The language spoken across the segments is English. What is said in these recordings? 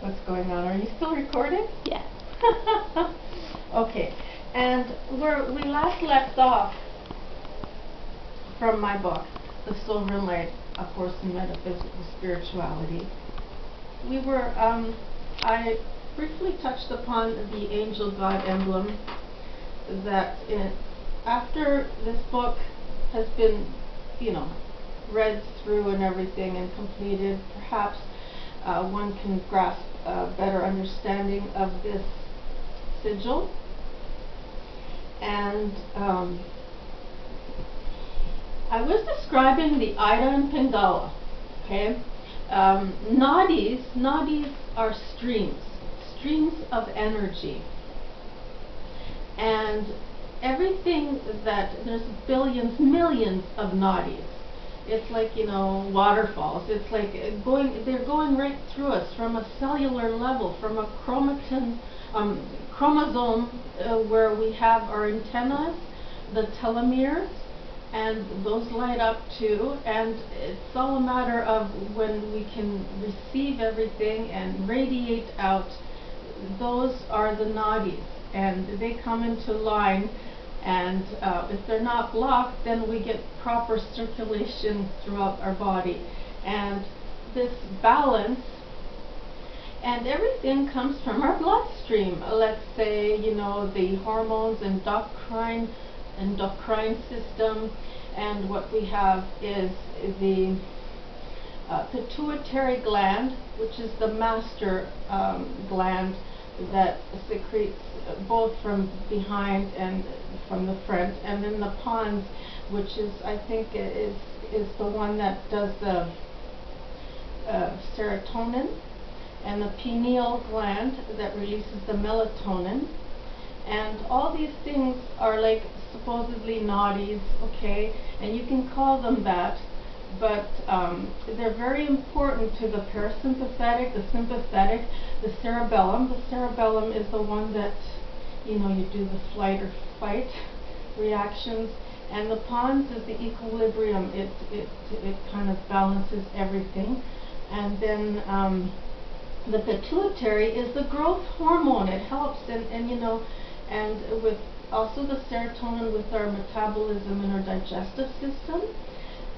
what's going on. Are you still recording? Yeah. Okay, and where we last left off from my book, The SovereignLight, A Course in Metaphysical Spirituality, we were, I briefly touched upon the angel God emblem, that after this book has been, read through and everything and completed, perhaps one can grasp a better understanding of this sigil. And I was describing the Ida and Pingala, okay? Nadis are streams of energy. And everything that, there's billions, millions of nadis. It's like, waterfalls. It's like they're going right through us from a cellular level, from a chromosome where we have our antennas, the telomeres, and those light up too. And it's all a matter of when we can receive everything and radiate out. Those are the nadis, and they come into line. And if they're not blocked, then we get proper circulation throughout our body. And this balance, and everything comes from our bloodstream. Let's say, the hormones, endocrine system, and what we have is the pituitary gland, which is the master gland that secretes both from behind and from the front, and then the pons, which is, I think, is the one that does the serotonin, and the pineal gland that releases the melatonin. And all these things are like supposedly nadis, okay, and you can call them that, but they're very important to the parasympathetic, the sympathetic, the cerebellum. The cerebellum is the one that, you do the flight or fight reactions, and the pons is the equilibrium. It kind of balances everything. And then the pituitary is the growth hormone. It helps, and with also the serotonin with our metabolism and our digestive system.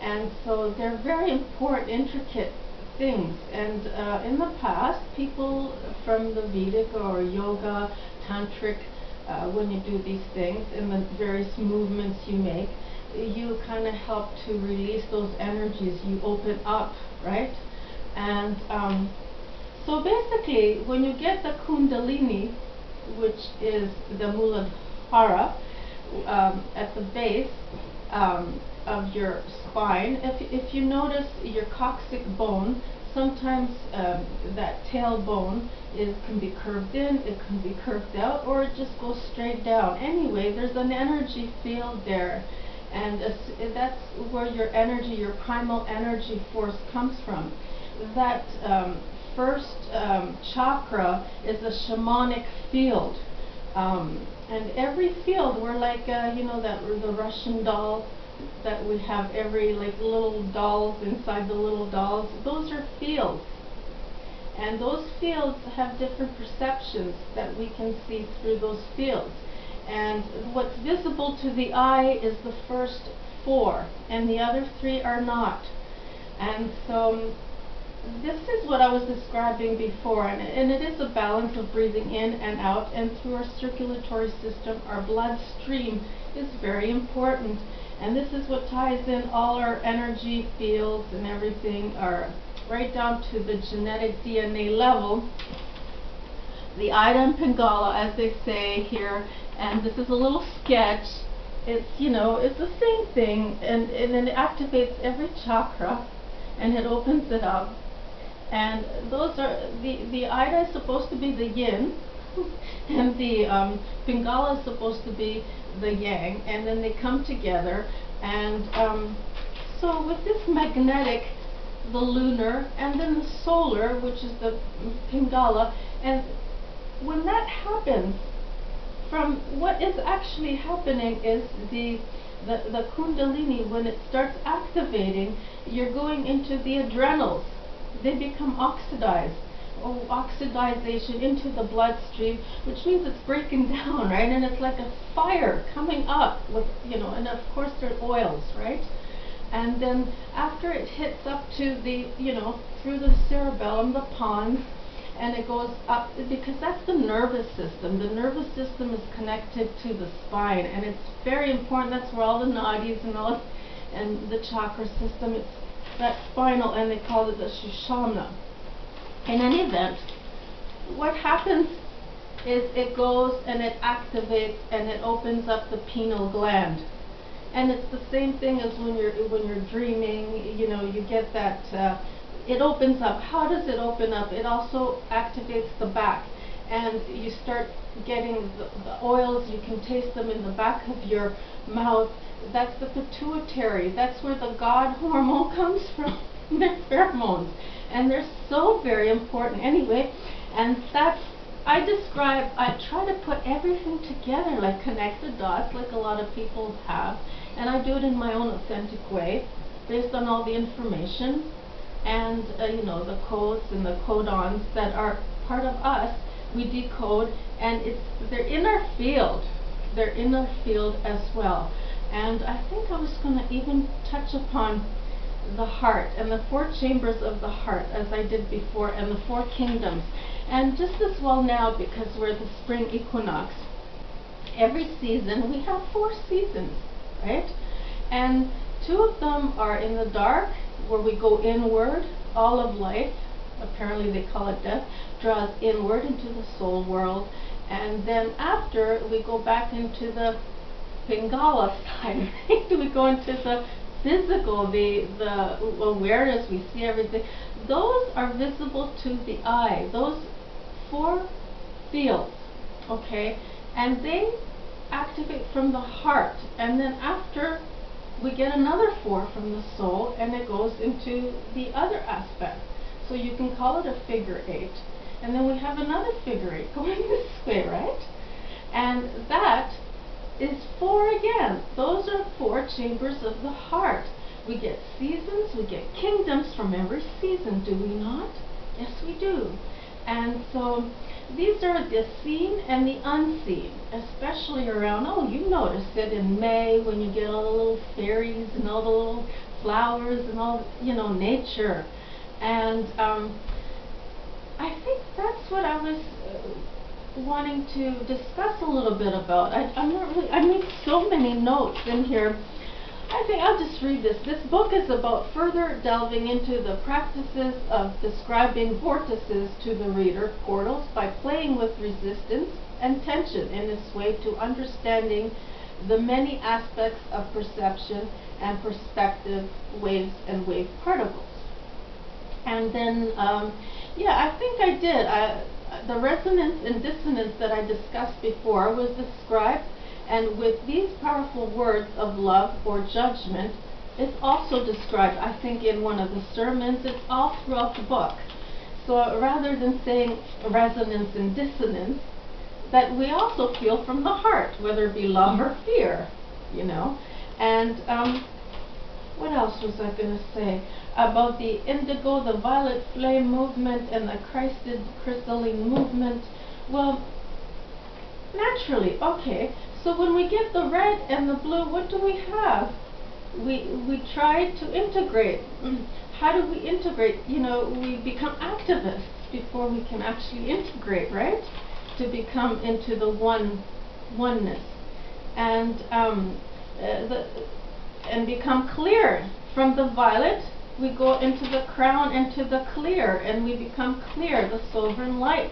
And so they're very important, intricate things. And in the past, people from the Vedic or yoga, tantric, when you do these things and the various movements you make, you kind of help to release those energies. You open up, right? And so basically, when you get the Kundalini, which is the Muladhara, at the base of your spine, if you notice your coccyx bone, sometimes that tailbone can be curved in, it can be curved out, or it just goes straight down. Anyway, there's an energy field there, and that's where your energy, your primal energy force comes from. That first chakra is a shamanic field, and every field, we're like the Russian doll that we have, every little dolls inside the little dolls. Those are fields, and those fields have different perceptions that we can see through those fields. And what's visible to the eye is the first 4, and the other 3 are not. And so this is what I was describing before, and it is a balance of breathing in and out, and through our circulatory system, our bloodstream is very important. And this is what ties in all our energy fields and everything, are right down to the genetic DNA level. The Ida and Pingala, as they say here, and this is a little sketch. It's, it's the same thing, and it activates every chakra, and it opens it up. And those are, the Ida is supposed to be the yin, and the Pingala is supposed to be the yang, and then they come together. And so with this magnetic, the lunar, and then the solar, which is the Pingala, and when that happens, from what is actually happening is the Kundalini, when it starts activating, you're going into the adrenals. They become oxidized. oxidization into the bloodstream, which means it's breaking down, right? And it's like a fire coming up with, and of course there's oils, right? And then after it hits up to the, through the cerebellum, the pons, and it goes up, because that's the nervous system. The nervous system is connected to the spine, and it's very important. That's where all the nadis and the chakra system, it's that spinal, and they call it the Shushana. In any event, what happens is it goes and it activates and it opens up the pineal gland. And it's the same thing as when you're dreaming, you get that, it opens up. How does it open up? It also activates the back. And you start getting the oils, you can taste them in the back of your mouth. That's the pituitary. That's where the God hormone comes from. They're pheromones. And they're so very important anyway. And that's, I try to put everything together, like connect the dots, like a lot of people have. And I do it in my own authentic way, based on all the information and, the codes and the codons that are part of us. We decode, and they're in our field. They're in our field as well. And I think I was going to even touch upon the heart and the 4 chambers of the heart, as I did before, and the 4 kingdoms. And just as well now, because we're the spring equinox, every season we have 4 seasons, right? And 2 of them are in the dark, where we go inward. All of life, apparently they call it death, draws inward into the soul world. And then after, we go back into the Pingala side, right? We go into the physical, the awareness, we see everything. Those are visible to the eye, those 4 fields, okay? And they activate from the heart, and then after we get another 4 from the soul, and it goes into the other aspect. So you can call it a figure 8. And then we have another figure 8 going this way, right? And that is 4 again. Those are 4 chambers of the heart. We get seasons, we get kingdoms from every season, do we not? Yes, we do. And so these are the seen and the unseen, especially around, you notice it in May when you get all the little fairies and all the little flowers and all, nature. And I think that's what I was wanting to discuss a little bit about. I made so many notes in here. I think I'll just read this. This book is about further delving into the practices of describing vortices to the reader, portals, by playing with resistance and tension in this way to understanding the many aspects of perception and perspective, waves and wave particles. And then, I think I did. The resonance and dissonance that I discussed before was described, and with these powerful words of love or judgment, it's also described, I think, in one of the sermons. It's all throughout the book. So rather than saying resonance and dissonance, that we also feel from the heart, whether it be love or fear, And what else was I going to say? About the indigo, the violet flame movement, and the Christed crystalline movement. Well, naturally, okay. So when we get the red and the blue, what do we have? We try to integrate. How do we integrate? We become activists before we can actually integrate, right? To become into the oneness, and and become clear. From the violet, we go into the crown, into the clear, and we become clear, the sovereign light.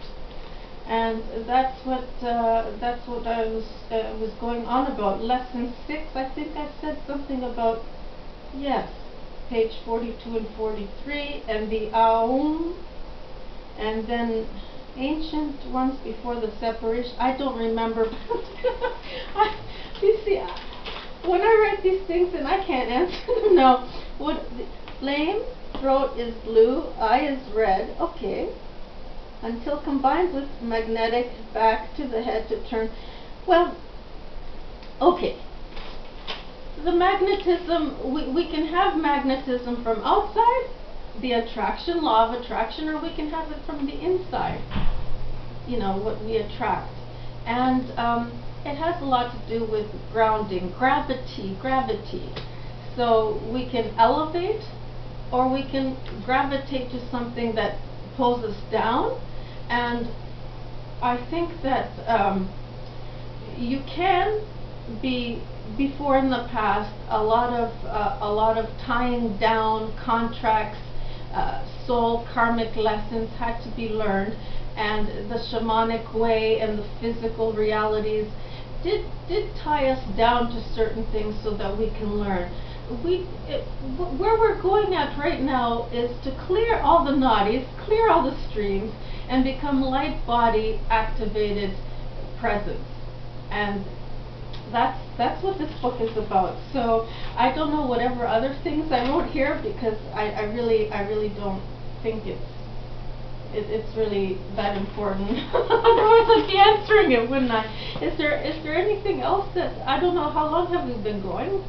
And that's what I was going on about. Lesson 6, I think I said something about, yes, page 42 and 43, and the Aum, and then ancient ones before the separation. I don't remember. You see, when I write these things and I can't answer them now. Flame, throat is blue, eye is red, okay. Until combined with magnetic, back to the head to turn. Well, okay. The magnetism, we can have magnetism from outside, the attraction, law of attraction, or we can have it from the inside, you know, what we attract. And it has a lot to do with grounding, gravity. So we can elevate, or we can gravitate to something that pulls us down. And I think that you can be, before in the past, a lot of tying down contracts, soul karmic lessons had to be learned, and the shamanic way and the physical realities did tie us down to certain things so that we can learn. Where we're going at right now is to clear all the naughties, clear all the streams, and become light body activated presence. And that's what this book is about. So I don't know whatever other things I wrote here, because I really don't think it's really that important. Otherwise I'd be answering it, wouldn't I? Is there anything else that, I don't know, how long have we been going?